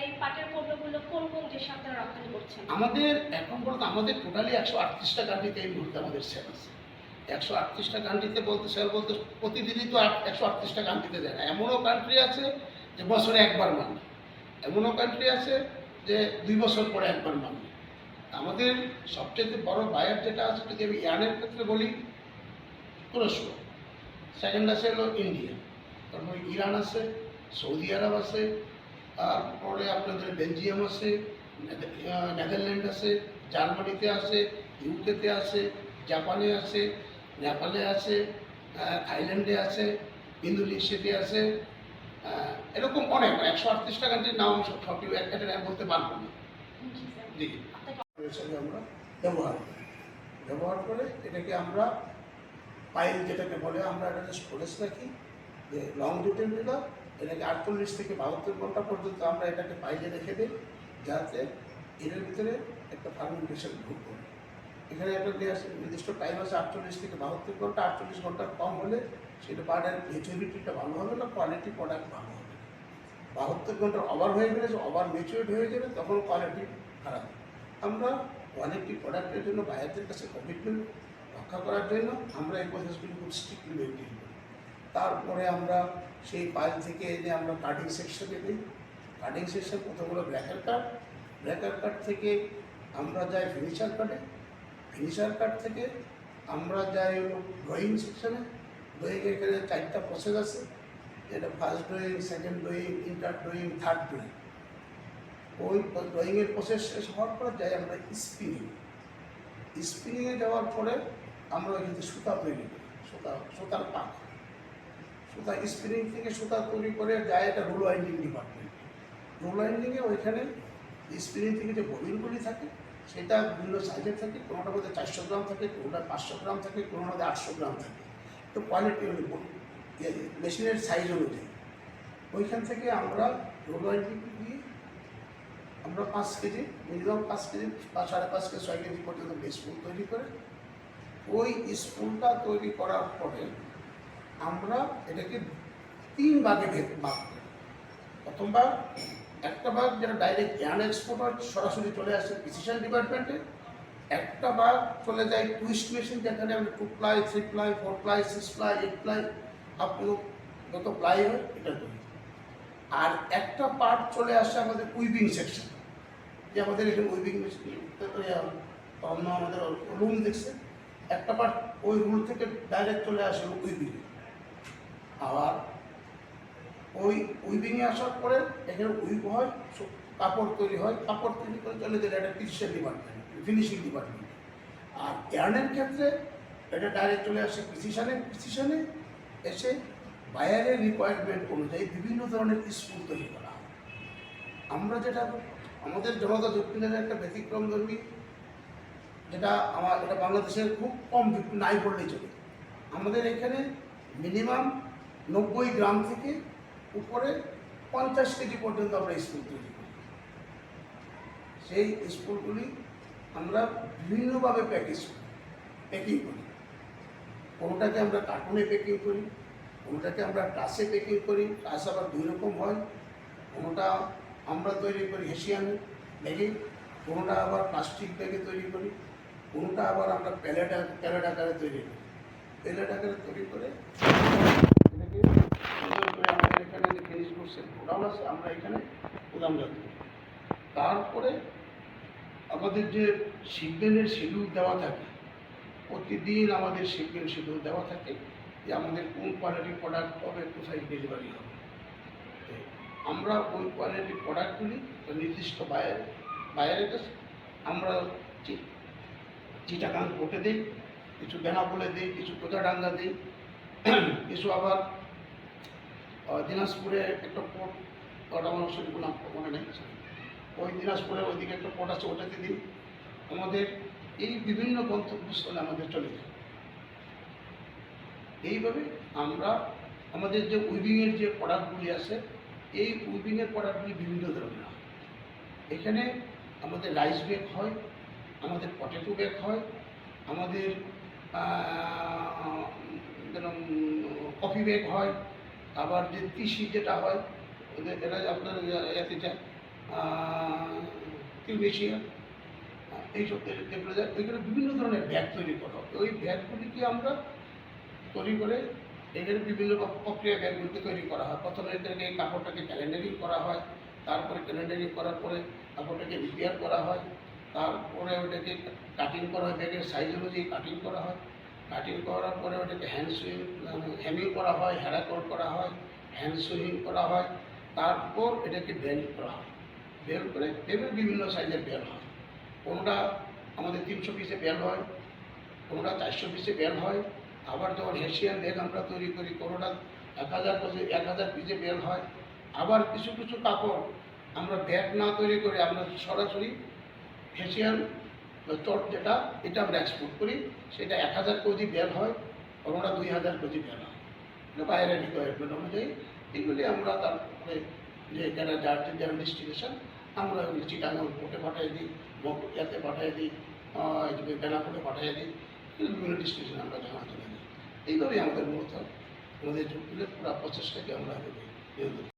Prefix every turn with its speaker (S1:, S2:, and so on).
S1: এই পাটের পণ্যগুলো কোন কোন দেশে আপনারা রপ্তানি করছেন?
S2: আমাদের এখন পর্যন্ত আমাদের টোটালি 138টা কান্ট্রিতে এই মুহূর্তে আমাদের সেল আছে। 138টা কান্ট্রিতে বলতে সেল বলতে প্রতিদিনই তো 138টা কান্ট্রিতে যায় না। এমনও কান্ট্রি আছে যে বছরে একবার মানে, এমনও কান্ট্রি আছে যে 2 বছর পরে একবার মানে। আমাদের সবচেয়ে বড় বায়ার যেটা আছে, যদি আমি ইয়ার্নের ক্ষেত্রে বলি, তুরস্ক, সেকেন্ড আছে হলো ইন্ডিয়া, তারপরে ইরান আছে, সৌদি আরব আছে, তারপরে আপনাদের বেলজিয়াম আছে, নেদারল্যান্ড আছে, জার্মানিতে আছে, ইউকেতে আছে, জাপানে আছে, নেপালে আছে, থাইল্যান্ডে আছে, ইন্দোনেশিয়াতে আছে, এরকম অনেক 138টা কান্ট্রির নাম সবটি একটা বলতে পারবো না। জি, হিসেবে আমরা ব্যবহার করে এটাকে আমরা পাইল যেটাকে বলে, আমরা এটা স্টোরেজ রাখি যে লং রুটের নিলাম, এটাকে 48 থেকে 72 ঘন্টা পর্যন্ত আমরা এটাকে পাইলে রেখে দিই, যাতে এর ভিতরে একটা ফার্মেন্টেশন ঢুক করে। এখানে একটা নির্দিষ্ট টাইম আছে 48 থেকে 72 ঘন্টা। 48 ঘন্টার কম হলে সেটা পাউডার মেচুরিটিটা ভালো হবে না, কোয়ালিটি প্রোডাক্ট ভালো হবে। 72 ঘন্টার ওভার হয়ে গেলে, ওভার মেচুরিড হয়ে যাবে, তখন কোয়ালিটি খারাপ। আমরা কোয়ালিটি প্রোডাক্টের জন্য বায়ারদের কাছে কমিটমেন্ট রক্ষা করার জন্য আমরা এই প্রসেসগুলি খুব স্ট্রিক্টলি মেনটেন করি। তারপরে আমরা সেই পাইল থেকে এনে আমরা কাটিং সেকশনে দিই। কাটিং সেকশন প্রথম হলো ব্ল্যাকার কাট, ব্ল্যাকার কাট থেকে আমরা যাই ফিনিশার কাটে, ফিনিশার কাট থেকে আমরা যাই হলো ড্রয়িং সেকশনে। ড্রয়িংয়ের এখানে 4টা প্রসেস আছে, যেটা first drawing, second drawing, inter drawing, third drawing. ওই ড্রয়িংয়ের প্রসেস শেষ হওয়ার পর যাই আমরা স্পিনিং। স্পিনিংয়ে যাওয়ার পরে আমরা কিন্তু সুতা তৈরি করি, সুতার পাক। সুতা স্পিনিং থেকে সুতা তৈরি করে যায় এটা রোল ওয়াইন্ডিং ডিপার্টমেন্ট। রোল ওয়াইন্ডিংয়ে ওইখানে স্পিনিং থেকে যে ববিনগুলি থাকে সেটা বিভিন্ন সাইজের থাকে, কোনোটার মধ্যে 400 গ্রাম থাকে, কোনোটা 500 গ্রাম থাকে, কোনোটার মধ্যে 800 গ্রাম থাকে। তো কোয়ালিটি মেশিনের সাইজ অনুযায়ী ওইখান থেকে আমরা রোল ওয়াইন্ডিং দিয়ে আমরা 5 কেজি, মিনিমাম 5 কেজি বা 5.5 কেজি, 6 কেজি পর্যন্ত স্পুল তৈরি করে, ওই স্পুলটা তৈরি করার পরে আমরা এটাকে 3 ভাগে ভাগ করি। প্রথম ভাগ, একটা ভাগ যেটা ডাইরেক্ট ইয়ার্ন এক্সপোর্ট হয়, সরাসরি চলে আসে প্রিসিশন ডিপার্টমেন্টে। একটা ভাগ চলে যায় টুইস্ট মেশিন, যেখানে আমি 2 ply, 3 ply, 4 ply, 6 ply, 8 ply আপনার যত প্লাই হয় এটা করি। আর একটা পার্ট চলে আসে আমাদের উইভিং সেকশন, যে আমাদের এখানে উইভিং মেশিন আমাদের রুম দেখছে, একটা পার্ট ওই রুম থেকে ডাইরেক্ট চলে আসে উইভিংয়ে। আবার ওই উইভিংয়ে আসার পরে এখানে উইভ হয়, কাপড় তৈরি হয়, কাপড় তৈরি করে চলে যায় এটা প্রিসিশন ডিপার্টমেন্ট, ফিনিশিং ডিপার্টমেন্ট। আর ইয়ার্নের ক্ষেত্রে এটা ডাইরেক্ট চলে আসে প্রিসিশনে এসে বায়ারের রিকোয়ারমেন্ট অনুযায়ী বিভিন্ন ধরনের স্পুল তৈরি করা হয়। আমরা যেটা আমাদের জনতা দক্ষিণের একটা ব্যতিক্রমধর্মী, যেটা এটা বাংলাদেশের খুব কম নাই বললেই চলে। আমাদের এখানে মিনিমাম 90 গ্রাম থেকে উপরে 50 কেজি পর্যন্ত আমরা স্পুল তৈরি করি। সেই স্পুলগুলি আমরা বিভিন্নভাবে প্যাকিং করি। কোনোটাকে আমরা কার্টুনে প্যাকিং করি, কোনোটাকে আমরা টাসে প্যাকিং করি। টাস আবার 2 রকম হয়, কোনোটা আমরা তৈরি করি হেসিয়ান ব্যাগে, কোনোটা আবার প্লাস্টিক ব্যাগে তৈরি করি, কোনোটা আবার আমরা প্যালেট আকারে তৈরি করি। প্যালেট আকারে তৈরি করে এটাকে সুন্দর করে আমাদের এখানে যে ফিনিশ গুডসের গোডাউন আছে, আমরা এখানে গোদামজাত করি। তারপরে আমাদের যে শিপমেন্টের শিডিউল দেওয়া থাকে, প্রতিদিন আমাদের শিপমেন্ট শিডিউল দেওয়া থাকে যে আমাদের কোন কোয়ালিটির প্রোডাক্ট কবে কোথায় ডেলিভারি হবে। আমরা ওই কোয়ালিটির প্রোডাক্টগুলি নির্দিষ্ট বায়ারের কাছে আমরা চিটাগাং কোর্টে দিই, কিছু বেনাপোলে দিই, কিছু কোচাডাঙ্গা দিই, কিছু আবার দিনাজপুরে একটা পোর্ট, ওটা আমার সেগুলো নাম মনে নেই, ওই দিনাজপুরে ওইদিকে একটা পোর্ট আছে, ওটাতে দিই। আমাদের এই বিভিন্ন গন্তব্যস্থলে আমাদের চলে যায়। এইভাবে আমরা আমাদের যে উইভিংয়ের যে প্রোডাক্টগুলি আছে, এই উইভিংয়ের প্রোডাক্টগুলি বিভিন্ন ধরনের হয়। এখানে আমাদের রাইস ব্যাগ হয়, আমাদের পটেটো ব্যাগ হয়, আমাদের কফি ব্যাগ হয়, আবার যে তিসি যেটা হয়, এটা আপনার এতে যায় টিউনেশিয়া, এইসব এগুলো যায়। ওইখানে বিভিন্ন ধরনের ব্যাগ তৈরি করা হবে। ওই ব্যাগগুলিকে আমরা তৈরি করে এখানে বিভিন্ন প্রক্রিয়া ব্যাগগুলিকে তৈরি করা হয়। প্রথমে এটাকে এই কাপড়টাকে ক্যালেন্ডারিং করা হয়, তারপরে ক্যালেন্ডারিং করার পরে কাপড়টাকে রিপেয়ার করা হয়, তারপরে ওটাকে কাটিং করা হয়, ব্যাগের সাইজ অনুযায়ী কাটিং করা হয়। কাটিং করার পরে ওটাকে হ্যামিং করা হয়, হ্যারাকোট করা হয়, হ্যান্ড সুইং করা হয়, তারপর এটাকে বেল্ট করা হয়। বেল্ট করে এবার বিভিন্ন সাইজের বেল হয়। কোনোটা আমাদের 300 পিসে বেল হয়, কোনোটা 400 পিসে বেল হয়। আবার যখন হেসিয়ান ব্যাগ আমরা তৈরি করি, কোনোটা 1000 পিসে বেল হয়। আবার কিছু কিছু কাপড় আমরা ব্যাগ না তৈরি করে আমরা সরাসরি হেসিয়ান চট যেটা এটা আমরা এক্সপোর্ট করি, সেটা 1000 কেজি বেল হয়, কোনোটা 2000 কেজি বেল হয়। এটা বাইরের রিকোয়ারমেন্ট অনুযায়ী এগুলি আমরা তারপরে যে যারা ডেস্টিনেশন আমরা ওই চিটাগাং পোর্টে পাঠিয়ে দিই, ইয়াতে পাঠিয়ে দিই, বেনাপোর্টে পাঠিয়ে দিই, বিভিন্ন ডেস্টিনেশন আমরা জানা চলে দিই। এইভাবেই আমাদের মূলত আমাদের পুরো প্রচেষ্টাকে আমরা